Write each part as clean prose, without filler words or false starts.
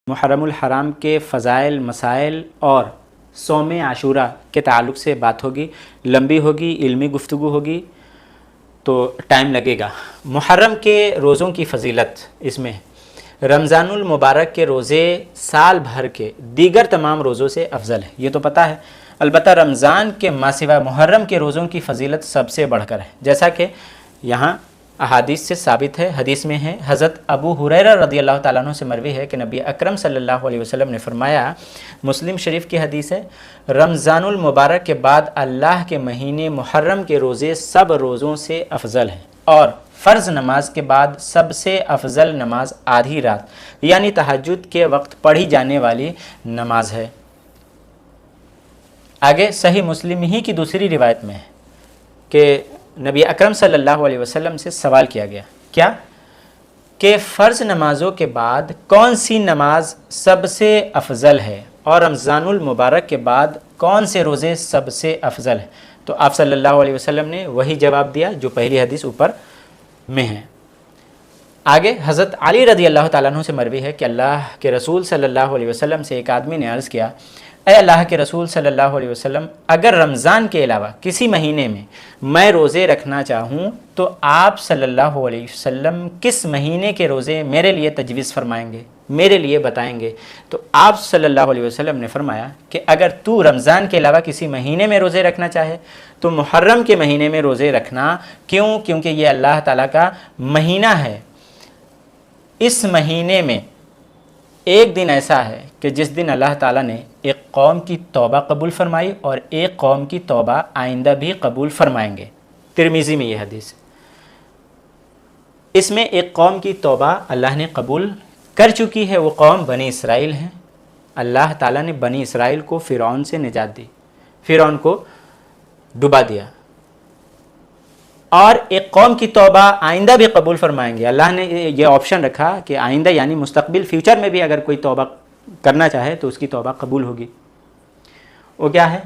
محرم الحرام کے فضائل، مسائل اور صوم عاشورہ کے تعلق سے بات ہوگی، لمبی ہوگی، علمی گفتگو ہوگی تو ٹائم لگے گا۔ محرم کے روزوں کی فضیلت اس میں رمضان المبارک کے روزے سال بھر کے دیگر تمام روزوں سے افضل ہے، یہ تو پتہ ہے۔ البتہ رمضان کے ماہ سوا محرم کے روزوں کی فضیلت سب سے بڑھ کر ہے، جیسا کہ یہاں احادیث سے ثابت ہے۔ حدیث میں ہے، حضرت ابو ہریرہ رضی اللہ تعالیٰ عنہ سے مروی ہے کہ نبی اکرم صلی اللہ علیہ وسلم نے فرمایا، مسلم شریف کی حدیث ہے، رمضان المبارک کے بعد اللہ کے مہینے محرم کے روزے سب روزوں سے افضل ہیں، اور فرض نماز کے بعد سب سے افضل نماز آدھی رات یعنی تہجد کے وقت پڑھی جانے والی نماز ہے۔ آگے صحیح مسلم ہی کی دوسری روایت میں ہے کہ نبی اکرم صلی اللہ علیہ وسلم سے سوال کیا گیا، کیا کہ فرض نمازوں کے بعد کون سی نماز سب سے افضل ہے اور رمضان المبارک کے بعد کون سے روزے سب سے افضل ہیں؟ تو آپ صلی اللہ علیہ وسلم نے وہی جواب دیا جو پہلی حدیث اوپر میں ہے۔ آگے حضرت علی رضی اللہ تعالیٰ عنہ سے مروی ہے کہ اللہ کے رسول صلی اللہ علیہ وسلم سے ایک آدمی نے عرض کیا، اے اللہ کے رسول صلی اللہ علیہ وسلم، اگر رمضان کے علاوہ کسی مہینے میں روزے رکھنا چاہوں تو آپ صلی اللہ علیہ وسلم کس مہینے کے روزے میرے لیے تجویز فرمائیں گے، میرے لیے بتائیں گے؟ تو آپ صلی اللہ علیہ وسلم نے فرمایا کہ اگر تو رمضان کے علاوہ کسی مہینے میں روزے رکھنا چاہے تو محرم کے مہینے میں روزے رکھنا۔ کیوں؟ کیونکہ یہ اللہ تعالیٰ کا مہینہ ہے۔ اس مہینے میں ایک دن ایسا ہے کہ جس دن اللہ تعالیٰ نے ایک قوم کی توبہ قبول فرمائی اور ایک قوم کی توبہ آئندہ بھی قبول فرمائیں گے۔ ترمذی میں یہ حدیث ہے۔ اس میں ایک قوم کی توبہ اللہ نے قبول کر چکی ہے، وہ قوم بنی اسرائیل ہیں۔ اللہ تعالیٰ نے بنی اسرائیل کو فرعون سے نجات دی، فرعون کو ڈبا دیا، اور ایک قوم کی توبہ آئندہ بھی قبول فرمائیں گے۔ اللہ نے یہ آپشن رکھا کہ آئندہ یعنی مستقبل فیوچر میں بھی اگر کوئی توبہ کرنا چاہے تو اس کی توبہ قبول ہوگی۔ وہ کیا ہے؟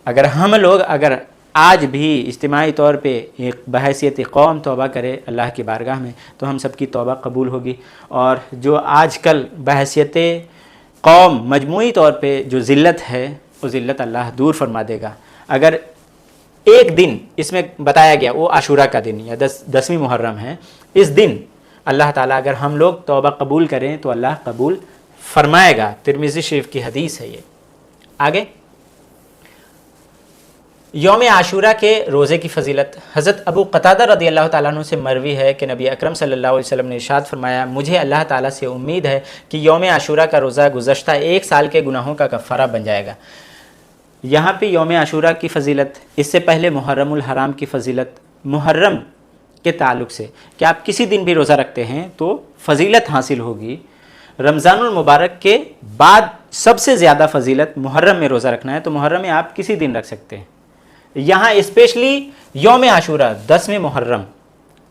اگر ہم لوگ اگر آج بھی اجتماعی طور پہ ایک بحیثیت قوم توبہ کرے اللہ کی بارگاہ میں تو ہم سب کی توبہ قبول ہوگی، اور جو آج کل بحیثیت قوم مجموعی طور پہ جو ذلت ہے وہ ذلت اللہ دور فرما دے گا۔ اگر ایک دن اس میں بتایا گیا وہ عاشورہ کا دن یا 10ویں محرم ہے، اس دن اللہ تعالیٰ اگر ہم لوگ توبہ قبول کریں تو اللہ قبول فرمائے گا۔ ترمذی شریف کی حدیث ہے یہ۔ آگے یوم عاشورہ کے روزے کی فضیلت حضرت ابو قتادہ رضی اللہ تعالیٰ عنہ سے مروی ہے کہ نبی اکرم صلی اللہ علیہ وسلم نے ارشاد فرمایا، مجھے اللہ تعالیٰ سے امید ہے کہ یوم عاشورہ کا روزہ گزشتہ ایک سال کے گناہوں کا کفارہ بن جائے گا۔ یہاں پہ یوم عاشورہ کی فضیلت، اس سے پہلے محرم الحرام کی فضیلت، محرم کے تعلق سے کہ آپ کسی دن بھی روزہ رکھتے ہیں تو فضیلت حاصل ہوگی۔ رمضان المبارک کے بعد سب سے زیادہ فضیلت محرم میں روزہ رکھنا ہے، تو محرم میں آپ کسی دن رکھ سکتے ہیں۔ یہاں اسپیشلی یوم عاشورہ 10ویں محرم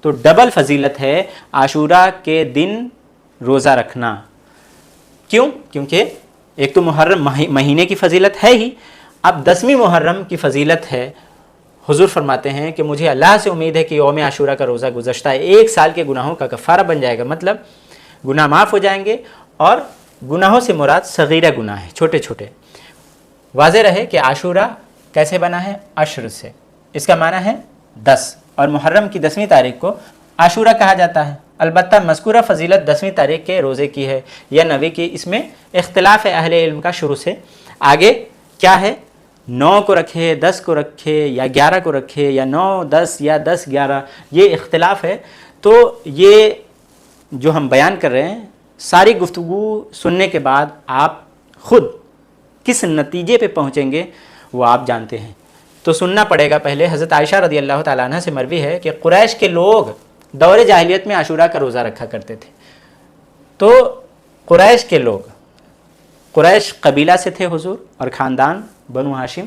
تو ڈبل فضیلت ہے عاشورہ کے دن روزہ رکھنا۔ کیوں؟ کیونکہ ایک تو محرم مہینے کی فضیلت ہے ہی، اب 10ویں محرم کی فضیلت ہے۔ حضور فرماتے ہیں کہ مجھے اللہ سے امید ہے کہ یوم عاشورہ کا روزہ گزشتہ ایک سال کے گناہوں کا کفارہ بن جائے گا، مطلب گناہ معاف ہو جائیں گے، اور گناہوں سے مراد صغیرہ گناہ ہیں، چھوٹے چھوٹے۔ واضح رہے کہ عاشورہ کیسے بنا ہے؟ عشر سے، اس کا معنی ہے 10، اور محرم کی 10ویں تاریخ کو عاشورہ کہا جاتا ہے۔ البتہ مذکورہ فضیلت 10ویں تاریخ کے روزے کی ہے یا 9 کی، اس میں اختلاف ہے اہل علم کا شروع سے۔ آگے کیا ہے؟ 9 کو رکھے، 10 کو رکھے، یا 11 کو رکھے، یا 9 10 یا 10 11، یہ اختلاف ہے۔ تو یہ جو ہم بیان کر رہے ہیں، ساری گفتگو سننے کے بعد آپ خود کس نتیجے پہ پہنچیں گے وہ آپ جانتے ہیں، تو سننا پڑے گا۔ پہلے حضرت عائشہ رضی اللہ تعالیٰ عنہ سے مروی ہے کہ قریش کے لوگ دور جاہلیت میں عاشورہ کا روزہ رکھا کرتے تھے۔ تو قریش کے لوگ، قریش قبیلہ سے تھے حضور اور خاندان بنو ہاشم،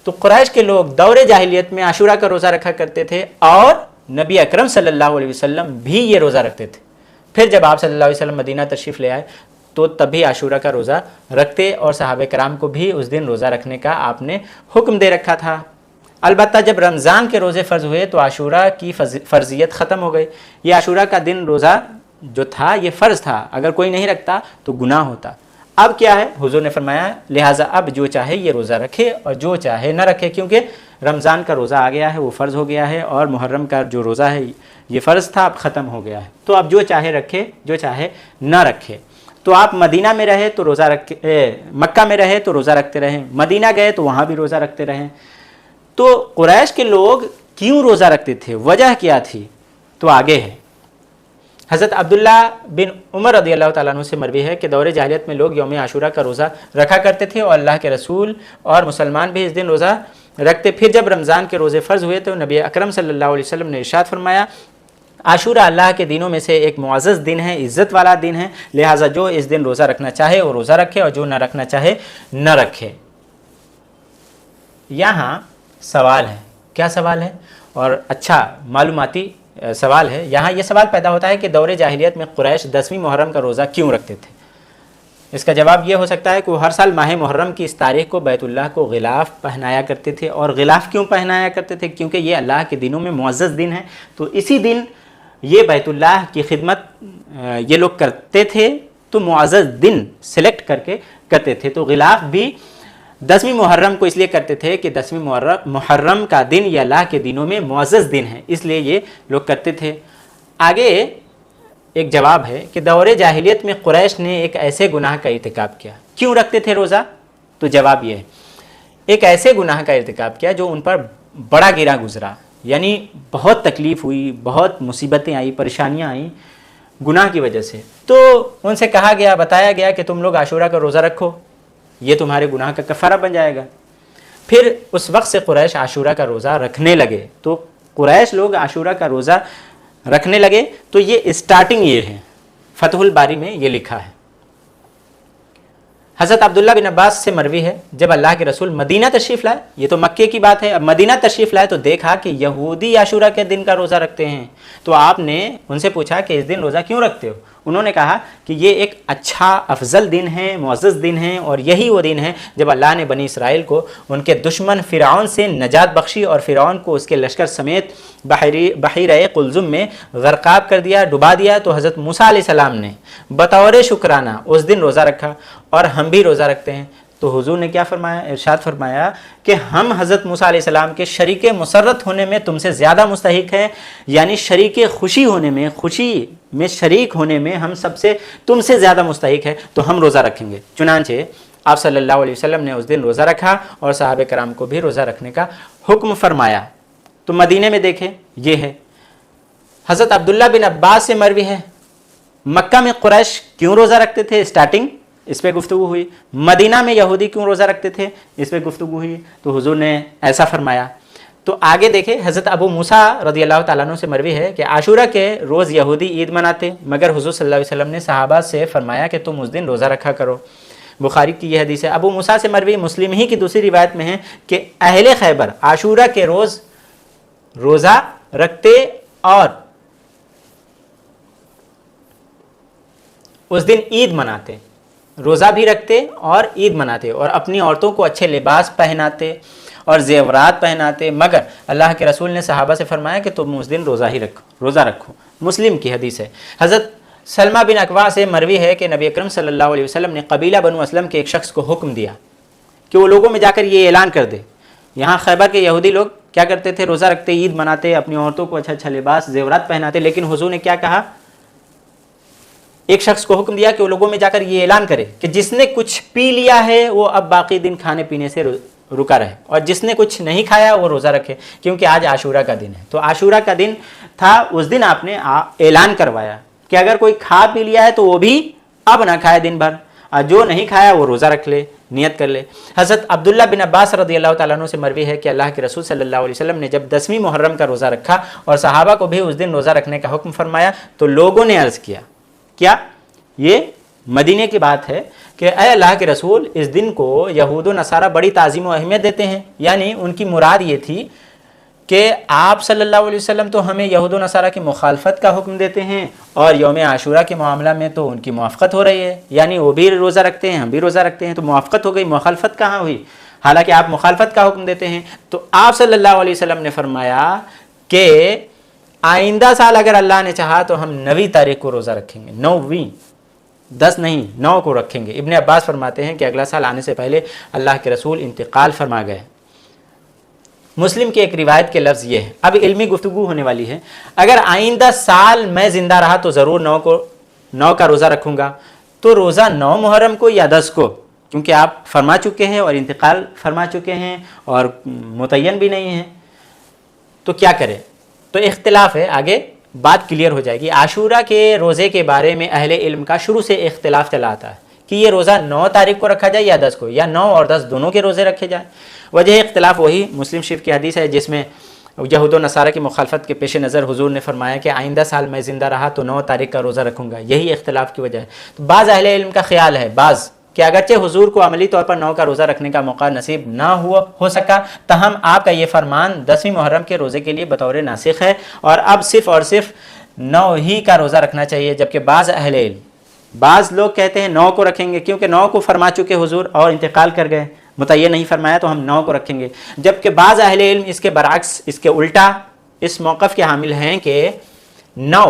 تو قریش کے لوگ دور جاہلیت میں عاشورہ کا روزہ رکھا کرتے تھے، اور نبی اکرم صلی اللہ علیہ وسلم بھی یہ روزہ رکھتے تھے۔ پھر جب آپ صلی اللہ علیہ وسلم مدینہ تشریف لے آئے تو تب بھی عاشورہ کا روزہ رکھتے، اور صحابہ کرام کو بھی اس دن روزہ رکھنے کا آپ نے حکم دے رکھا تھا۔ البتہ جب رمضان کے روزے فرض ہوئے تو عاشورہ کی فرضیت ختم ہو گئی۔ یہ عاشورہ کا دن روزہ जो था ये फ़र्ज़ था, अगर कोई नहीं रखता तो गुनाह होता। अब क्या है, हुजूर ने फरमाया लिहाजा अब जो चाहे ये रोज़ा रखे और जो चाहे न रखे, क्योंकि रमज़ान का रोज़ा आ गया है, वो फ़र्ज़ हो गया है, और मुहर्रम का जो रोज़ा है ये फ़र्ज़ था, अब ख़त्म हो गया है। तो अब जो चाहे रखे, जो चाहे न रखे। तो आप मदीना में रहे तो रोज़ा रखे, मक्का में रहे तो रोज़ा रखते रहें, मदीना गए तो वहाँ भी रोज़ा रखते रहें। तो कुरैश के लोग क्यों रोज़ा रखते थे, वजह क्या थी, तो आगे है। हज़रत अब्दुल्ला बिन उमर रज़ियल्लाहु ताला अन्हु से मरवी है कि दौरे जाहिलियत में लोग यौम आशूरा का रोज़ा रखा करते थे और अल्लाह के रसूल और मुसलमान भी इस दिन रोज़ा रखते। फिर जब रमज़ान के रोज़े फ़र्ज़ हुए तो नबी अकरम सल्लल्लाहु अलैहि वसल्लम ने इरशाद फरमाया, आशूरा अल्लाह के दिनों में से एक मुअज़्ज़ज़ दिन है, इज़्ज़त वाला दिन है, लिहाजा जो इस दिन रोज़ा रखना चाहे वो रोज़ा रखे और जो न रखना चाहे न रखे। यहाँ सवाल है, क्या सवाल है, और अच्छा मालूमाती सवाल है। यहाँ ये सवाल पैदा होता है कि दौरे जाहिलियत में कुरैश 10वीं मुहर्रम का रोज़ा क्यों रखते थे। इसका जवाब ये हो सकता है कि वो हर साल माह मुहर्रम की इस तारीख़ को बैतुल्लाह को गिलाफ़ पहनाया करते थे। और गिलाफ़ क्यों पहनाया करते थे, क्योंकि ये अल्लाह के दिनों में मुअज़्ज़ज़ दिन है, तो इसी दिन ये बैतुल्लाह की खिदमत ये लोग करते थे, तो मुअज़्ज़ज़ दिन सेलेक्ट करके करते थे। तो गिलाफ़ भी 10वीं मुहर्रम को इसलिए करते थे कि 10वीं मुहर्रम का दिन ये अल्लाह के दिनों में मुअज़्ज़ज़ दिन है, इसलिए ये लोग करते थे। आगे एक जवाब है कि दौरे जाहिलियत में कुरैश ने एक ऐसे गुनाह का इर्तिकाब किया। क्यों रखते थे रोज़ा, तो जवाब ये है, एक ऐसे गुनाह का इर्तिकाब किया जो उन पर बड़ा गिरा गुजरा, यानी बहुत तकलीफ़ हुई, बहुत मुसीबतें आई, परेशानियाँ आई गुनाह की वजह से। तो उनसे कहा गया, बताया गया कि तुम लोग आशूरा का रोज़ा रखो, ये तुम्हारे गुनाह का कफ़ारा बन जाएगा। फिर उस वक्त से कुरैश आशूरा का रोज़ा रखने लगे। तो कुरैश लोग आशूरा का रोज़ा रखने लगे। तो ये स्टार्टिंग ये है, फतहुल बारी में ये लिखा है। हज़रत अब्दुल्ला बिन अब्बास से मरवी है, जब अल्लाह के रसूल मदीना तशरीफ़ लाए, ये तो मक्के की बात है, अब मदीना तशरीफ़ लाए तो देखा कि यहूदी आशूरा के दिन का रोज़ा रखते हैं। तो आपने उनसे पूछा कि इस दिन रोज़ा क्यों रखते हो। उन्होंने कहा कि ये एक अच्छा अफजल दिन है, मुअज़्ज़ज़ दिन है, और यही वो दिन है जब अल्लाह ने बनी इसराइल को उनके दुश्मन फ़िरऔन से नजात बख्शी और फ़िरऔन को उसके लश्कर समेत बहीर कुलज़ुम में गर्क़ाब कर दिया, डुबा दिया। तो हज़रत मूसा अलैहिस्सलाम ने बतौर शुक्राना उस दिन रोज़ा रखा, और हम भी रोज़ा रखते हैं। तो हुजूर ने क्या फरमाया, इरशाद फरमाया कि हम हज़रत मूसा अलैहिस्सलाम के शरीक मुसर्रत होने में तुमसे ज़्यादा मुस्तहिक हैं, यानी शरीक खुशी होने में, खुशी में शरीक होने में हम सबसे तुमसे ज़्यादा मुस्तहिक है, तो हम रोज़ा रखेंगे। चुनांचे आप सल्लल्लाहु अलैहि वसल्लम ने उस दिन रोज़ा रखा और सहाबे कराम को भी रोज़ा रखने का हुक्म फरमाया। तो मदीने में देखें, ये है। हज़रत अब्दुल्ला बिन अब्बास से मरवी है, मक्का में कुरैश क्यों रोज़ा रखते थे, स्टार्टिंग इस पर गुफ्तगू हुई। मदीना में यहूदी क्यों रोज़ा रखते थे, इस पर गुफ्तगू हुई। तो हुजूर ने ऐसा फरमाया। तो आगे देखें, हज़रत अबू मूसा रज़ियल्लाहु ताला अन्हु से मरवी है कि आशूरा के रोज़ यहूदी ईद मनाते, मगर हुजूर सल्लल्लाहु अलैहि वसल्लम ने सहाबा से फरमाया कि तुम उस दिन रोज़ा रखा करो। बुखारी की यह हदीस है। अबू मूसा से मरवी मुस्लिम ही की दूसरी रिवायत में है कि अहले खैबर आशूरा के रोज़ रोज़ा रखते और उस दिन ईद मनाते, रोज़ा भी रखते और ईद मनाते, और अपनी औरतों को अच्छे लिबास पहनाते और ज़ेवरात पहनाते। मगर अल्लाह के रसूल ने सहाबा से फरमाया कि तुम उस दिन रोज़ा रखो। मुस्लिम की हदीस है। हज़रत सलमा बिन अकवा से मरवी है कि नबी अकरम सल्लल्लाहु अलैहि वसल्लम ने कबीला बनु असलम के एक शख्स को हुक्म दिया कि वो लोगों में जाकर ये ऐलान कर दे। यहाँ खैबर के यहूदी लोग क्या करते थे, रोज़ा रखते, ईद मनाते, अपनी औरतों को अच्छा अच्छा लिबास ज़ेवरात पहनाते, लेकिन हुजूर ने क्या कहा, एक शख्स को हुक्म दिया कि वो लोगों में जाकर ये ऐलान करे कि जिसने कुछ पी लिया है वो अब बाकी दिन खाने पीने से रुका रहे, और जिसने कुछ नहीं खाया वो रोज़ा रखे, क्योंकि आज आशूरा का दिन है। तो आशूरा का दिन था, उस दिन आपने ऐलान करवाया कि अगर कोई खा पी लिया है तो वो भी अब ना खाए दिन भर, और जो नहीं खाया वो रोज़ा रख ले, नियत कर ले। हज़रत अब्दुल्ला बिन अब्बास रज़ियल्लाहु ताला अन्हु से मरवी है कि अल्लाह के रसूल सल्लल्लाहु अलैहि वसल्लम ने जब 10वीं मुहर्रम का रोज़ा रखा और सहाबा को भी उस दिन रोज़ा रखने का हुक्म फरमाया, तो लोगों ने अर्ज़ किया, क्या ये मदीने की बात है कि ऐ अल्लाह के रसूल, इस दिन को यहूद व नसारा बड़ी ताज़ीम व अहमियत देते हैं। यानी उनकी मुराद ये थी कि आप सल्लल्लाहु अलैहि वसल्लम तो हमें यहूद व नसारा की मुखालफत का हुक्म देते हैं, और यौम आशूरा के मामला में तो उनकी मुआफ़क़त हो रही है, यानी वो भी रोज़ा रखते हैं, हम भी रोज़ा रखते हैं, तो मुआफ़क़त हो गई, मुखालफत कहाँ हुई, हालांकि आप मुखालफत का हुक्म देते हैं। तो आप सल्लल्लाहु अलैहि वसल्लम ने फरमाया कि आइंदा साल अगर अल्लाह ने चाहा तो हम 9वीं तारीख को रोज़ा रखेंगे, 9वीं, 10 नहीं 9 को रखेंगे। इब्ने अब्बास फरमाते हैं कि अगला साल आने से पहले अल्लाह के रसूल इंतकाल फरमा गए। मुस्लिम की एक रिवायत के लफ्ज़ ये है। अब इल्मी गुफ्तगू होने वाली है। अगर आइंदा साल मैं ज़िंदा रहा तो ज़रूर 9 का रोज़ा रखूँगा, तो रोज़ा 9 मुहर्रम को या 10 को, क्योंकि आप फरमा चुके हैं और इंतकाल फरमा चुके हैं और मुतय्यन भी नहीं है, तो क्या करें? तो इख्तिलाफ है, आगे बात क्लियर हो जाएगी। आशूरा के रोज़े के बारे में अहले इल्म का शुरू से इख्तिलाफ चला आता है कि ये रोज़ा 9 तारीख को रखा जाए या 10 को, या 9 और 10 दोनों के रोज़े रखे जाएँ। वजह इख्तिलाफ वही मुस्लिम शरीफ की हदीस है जिसमें यहूद व नसारा की मुखालफत के पेश नज़र हुजूर ने फरमाया कि आइंदा साल मैं ज़िंदा रहा तो 9 तारीख का रोज़ा रखूँगा। यही इख्तिलाफ की वजह है। तो बाज़ अहले इल्म का ख्याल है, बाज़ कि अगरचे हुजूर को अमली तौर पर 9 का रोज़ा रखने का मौका नसीब ना हो सका, तहम आपका ये फरमान 10वीं मुहर्रम के रोज़े के लिए बतौर नासिख है और अब सिर्फ़ और सिर्फ 9 ही का रोज़ा रखना चाहिए। जबकि बाज़ अहले इल्म, बाज़ लोग कहते हैं 9 को रखेंगे क्योंकि 9 को फरमा चुके हुजूर और इंतकाल कर गए, मुतय्यन नहीं फरमाया तो हम 9 को रखेंगे। जबकि बाज़ अहले इल्म इसके बरअक्स, इसके उल्टा इस मौक़िफ़ के हामिल हैं कि 9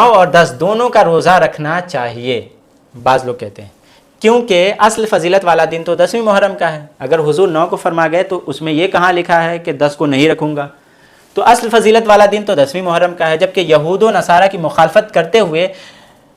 और 10 दोनों का रोज़ा रखना चाहिए। बाज़ लोग कहते हैं क्योंकि असल फजीलत वाला दिन तो 10वीं मुहर्रम का है। अगर हुजूर 9 को फरमा गए तो उसमें यह कहाँ लिखा है कि 10 को नहीं रखूँगा? तो असल फजीलत वाला दिन तो 10वीं मुहर्रम का है। जबकि यहूद व नसारा की मुखालफत करते हुए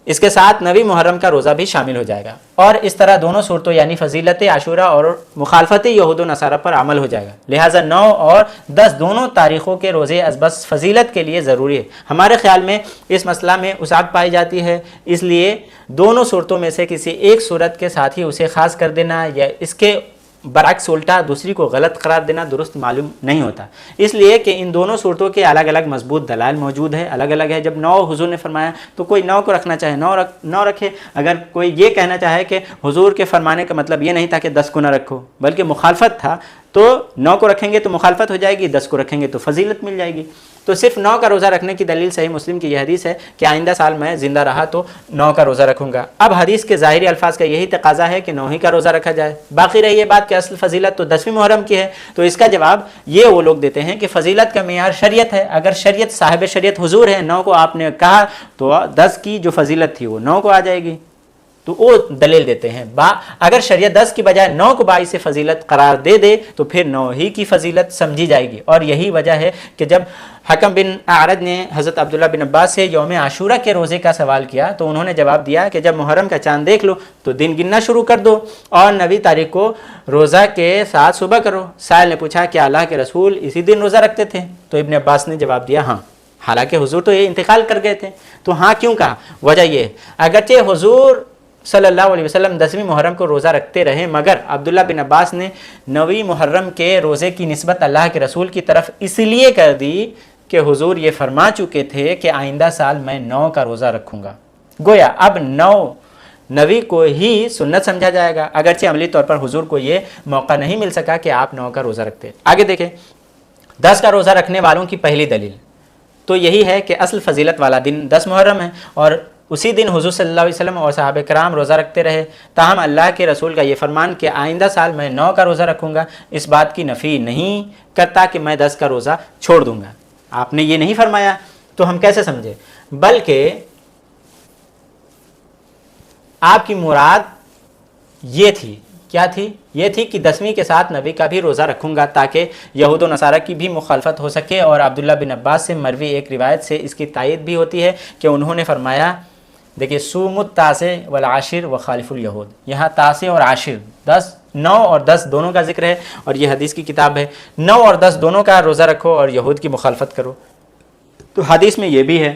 इसके साथ 9वीं मुहर्रम का रोज़ा भी शामिल हो जाएगा और इस तरह दोनों सूरतों यानी फजीलत आशूरा और मुखालफत यहूद व नसारा पर अमल हो जाएगा। लिहाजा 9 और 10 दोनों तारीख़ों के रोज़े बस फजीलत के लिए ज़रूरी है। हमारे ख्याल में इस मसला में उसात पाई जाती है, इसलिए दोनों सूरतों में से किसी एक सूरत के साथ ही उसे ख़ास कर देना या इसके बरअक्स उल्टा दूसरी को गलत करार देना दुरुस्त मालूम नहीं होता, इसलिए कि इन दोनों सूरतों के अलग अलग मजबूत दलाल मौजूद है, अलग अलग है। जब 9 हुजूर ने फरमाया तो कोई 9 को रखना चाहे 9 रखे। अगर कोई ये कहना चाहे कि हुजूर के फरमाने का मतलब ये नहीं था कि 10 को ना रखो, बल्कि मुखालफत था, तो 9 को रखेंगे तो मुखालफत हो जाएगी, 10 को रखेंगे तो फजीलत मिल जाएगी। तो सिर्फ 9 का रोज़ा रखने की दलील सही मुस्लिम की यह हदीस है कि आइंदा साल मैं ज़िंदा रहा तो 9 का रोज़ा रखूँगा। अब हदीस के ज़ाहिरी अल्फाज का यही तकाजा है कि 9 ही का रोज़ा रखा जाए। बाकी रही ये बात कि असल फजीलत तो 10वीं मुहर्रम की है, तो इसका जवाब ये वो लोग देते हैं कि फजीलत का मेयार शरीयत है। अगर शरीयत साहिब शरीयत हुजूर है, 9 को आपने कहा तो 10 की जो फजीलत थी वो 9 को आ जाएगी। तो वो दलील देते हैं अगर शरीयत 10 की बजाय 9 को बाइस से फजीलत करार दे दे तो फिर 9 ही की फजीलत समझी जाएगी। और यही वजह है कि जब हकम बिन आरद ने हज़रत अब्दुल्ला बिन अब्बास से यौम आशूरा के रोज़े का सवाल किया तो उन्होंने जवाब दिया कि जब मुहर्रम का चांद देख लो तो दिन गिनना शुरू कर दो और 9वीं तारीख को रोज़ा के साथ सुबह करो। साइल ने पूछा कि अल्लाह के रसूल इसी दिन रोज़ा रखते थे? तो इब्ने अब्बास ने जवाब दिया हाँ, हालांकि हुजूर तो ये इंतकाल कर गए थे। तो हाँ क्यों कहा? वजह ये, अगरचे हुजूर सल्लल्लाहु अलैहि वसल्लम 10वीं मुहर्रम को रोज़ा रखते रहे, मगर अब्दुल्ला बिन अब्बास ने 9वीं मुहर्रम के रोज़े की निस्बत अल्लाह के रसूल की तरफ इसलिए कर दी कि हुजूर ये फरमा चुके थे कि आइंदा साल मैं 9 का रोज़ा रखूँगा। गोया अब 9वीं को ही सुन्नत समझा जाएगा, अगरचे अमली तौर पर हुजूर को ये मौका नहीं मिल सका कि आप 9 का रोज़ा रखते। आगे देखें 10 का रोज़ा रखने वालों की पहली दलील तो यही है कि असल फजीलत वाला दिन 10 मुहर्रम है और उसी दिन हुजूर सल्लल्लाहु अलैहि वसल्लम और सहाबे कराम रोज़ा रखते रहे। ताहम अल्लाह के रसूल का ये फरमान कि आइंदा साल मैं 9 का रोज़ा रखूँगा इस बात की नफ़ी नहीं करता कि मैं 10 का रोज़ा छोड़ दूँगा। आपने ये नहीं फरमाया तो हम कैसे समझे? बल्कि आपकी मुराद ये थी, क्या थी? ये थी कि 10वीं के साथ 9वीं का भी रोज़ा रखूँगा ताकि यहूद व नसारा की भी मुखालफत हो सके। और अब्दुल्ला बिन अब्बास से मरवी एक रिवायत से इसकी तायद भी होती है कि उन्होंने फरमाया, देखिए सूमुत तासे वल आशिर व खालिफुल यहूद, यहाँ तासे और आशिर 9 और 10 दोनों का जिक्र है और ये हदीस की किताब है। 9 और 10 दोनों का रोज़ा रखो और यहूद की मुखालफत करो। तो हदीस में ये भी है।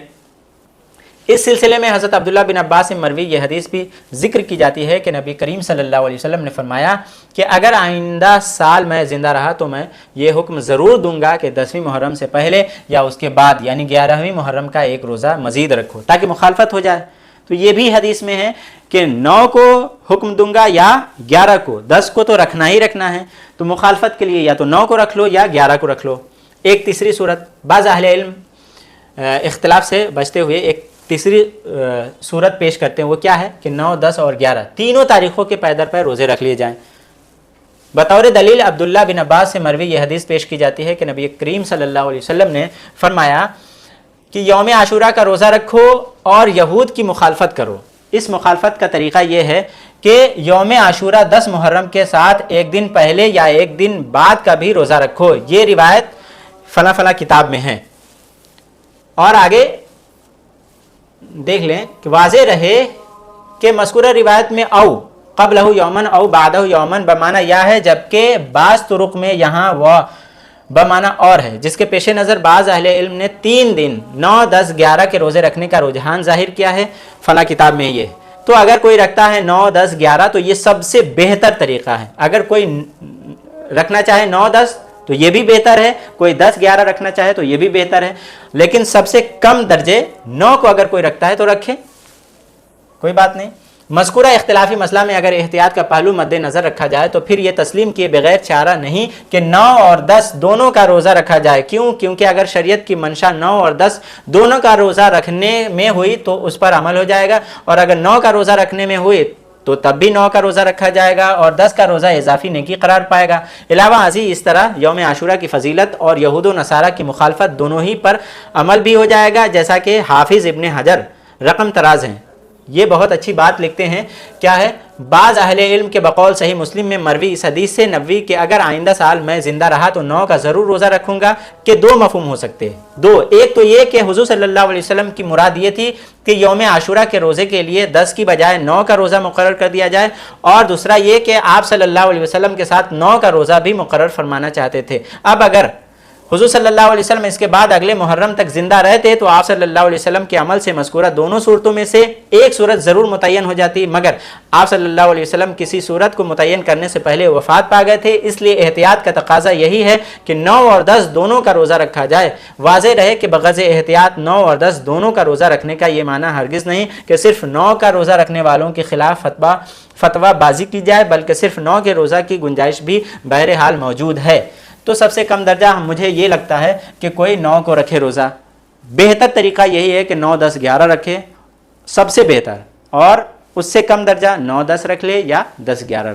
इस सिलसिले में हज़रत अब्दुल्ला बिन अब्बास से मरवी ये हदीस भी जिक्र की जाती है कि नबी करीम सल्लल्लाहु अलैहि वसल्लम ने फरमाया कि अगर आइंदा साल मैं ज़िंदा रहा तो मैं ये हुक्म ज़रूर दूंगा कि 10वीं मुहर्रम से पहले या उसके बाद यानी 11वीं मुहर्रम का एक रोज़ा मज़ीद रखो ताकि मुखालफत हो जाए। तो ये भी हदीस में है कि 9 को हुक्म दूंगा या 11 को, 10 को तो रखना ही रखना है। तो मुखालफत के लिए या तो 9 को रख लो या 11 को रख लो। एक तीसरी सूरत, बाज़ अहले इल्म इख्तिलाफ से बचते हुए एक तीसरी सूरत पेश करते हैं, वो क्या है कि 9, 10 और 11 तीनों तारीख़ों के पैदर पर रोज़े रख लिए जाएँ। बतौर दलील अब्दुल्ला बिन अब्बास से मरवी ये हदीस पेश की जाती है कि नबी करीम सल्लल्लाहु अलैहि वसल्लम ने फरमाया कि यौम आशूरा का रोज़ा रखो और यहूद की मुखालफत करो। इस मुखालफत का तरीक़ा ये है कि यौम आशूरा 10 मुहर्रम के साथ एक दिन पहले या एक दिन बाद का भी रोज़ा रखो। ये रिवायत फला फला किताब में है। और आगे देख लें कि वाज़े रहे कि मज़कूरा रिवायत में औ क़ब्लहु यौमन औ बादहु यौमन बमाना या है, जबकि बाज़ तुरुक में यहाँ वह बमाना और है, जिसके पेश नज़र बाज़ अहले इल्म ने 3 दिन 9, 10, 11 के रोज़े रखने का रुझान जाहिर किया है फला किताब में ये। तो अगर कोई रखता है 9, 10, 11 तो ये सबसे बेहतर तरीक़ा है। अगर कोई रखना चाहे 9, 10 तो ये भी बेहतर है, कोई 10, 11 रखना चाहे तो ये भी बेहतर है, लेकिन सबसे कम दर्जे 9 को अगर कोई रखता है तो रखे, कोई बात नहीं। मज़कूरा इख्तिलाफी मसला में अगर एहतियात का पहलू मद्देनज़र रखा जाए तो फिर यह तस्लीम किए बगैर चारा नहीं कि 9 और 10 दोनों का रोज़ा रखा जाए। क्यों? क्योंकि अगर शरीयत की मंशा 9 और 10 दोनों का रोज़ा रखने में हुई तो उस पर अमल हो जाएगा, और अगर 9 का रोज़ा रखने में हुई तो तब भी 9 का रोज़ा रखा जाएगा और 10 का रोज़ा इजाफी नेकी करार पाएगा। अलावा हाजी इस तरह यौम आशूरा की फजीलत और यहूद व नसारा की मुखालफत दोनों ही पर अमल भी हो जाएगा, जैसा कि हाफिज़ इब्न हजर रकम तराज हैं, ये बहुत अच्छी बात लिखते हैं। क्या है? बाज़ अहले इल्म के बकौल सही मुस्लिम में मरवी इस हदीस से नबवी कि अगर आइंदा साल मैं ज़िंदा रहा तो 9 का ज़रूर रोज़ा रखूँगा, कि 2 मफ़हूम हो सकते हैं। 2, एक तो ये कि हुज़ूर सल्लल्लाहु अलैहि वसल्लम की मुराद ये थी कि यौम आशूरा के रोज़े के लिए 10 की बजाय 9 का रोज़ा मुकर्रर कर दिया जाए, और दूसरा ये कि आप सल्लल्लाहु अलैहि वसल्लम के साथ 9 का रोज़ा भी मुकर्रर फरमाना चाहते थे। अब अगर हुज़ूर सल्लल्लाहु अलैहि वसल्लम इसके बाद अगले मुहर्रम तक जिंदा रहते तो आप सल्लल्लाहु अलैहि वसल्लम के अमल से मज़कूरा दोनों सूरतों में से एक सूरत ज़रूर मुतय्यन हो जाती, मगर आप सल्लल्लाहु अलैहि वसल्लम किसी सूरत को मुतय्यन करने से पहले वफ़ात पा गए थे। इसलिए एहतियात का तकाजा यही है कि 9 और 10 दोनों का रोज़ा रखा जाए। वाज़े रहे कि बग़ज़ एहतियात 9 और 10 दोनों का रोज़ा रखने का ये माना हरगिज़ नहीं कि सिर्फ 9 का रोज़ा रखने वालों के खिलाफ फतवा बाजी की जाए, बल्कि सिर्फ 9 के रोज़ा की गुंजाइश भी बहरहाल मौजूद है। तो सबसे कम दर्जा मुझे ये लगता है कि कोई 9 को रखे रोज़ा। बेहतर तरीक़ा यही है कि 9, 10, 11 रखे, सबसे बेहतर, और उससे कम दर्जा 9, 10 रख ले या 10, 11 रख ले।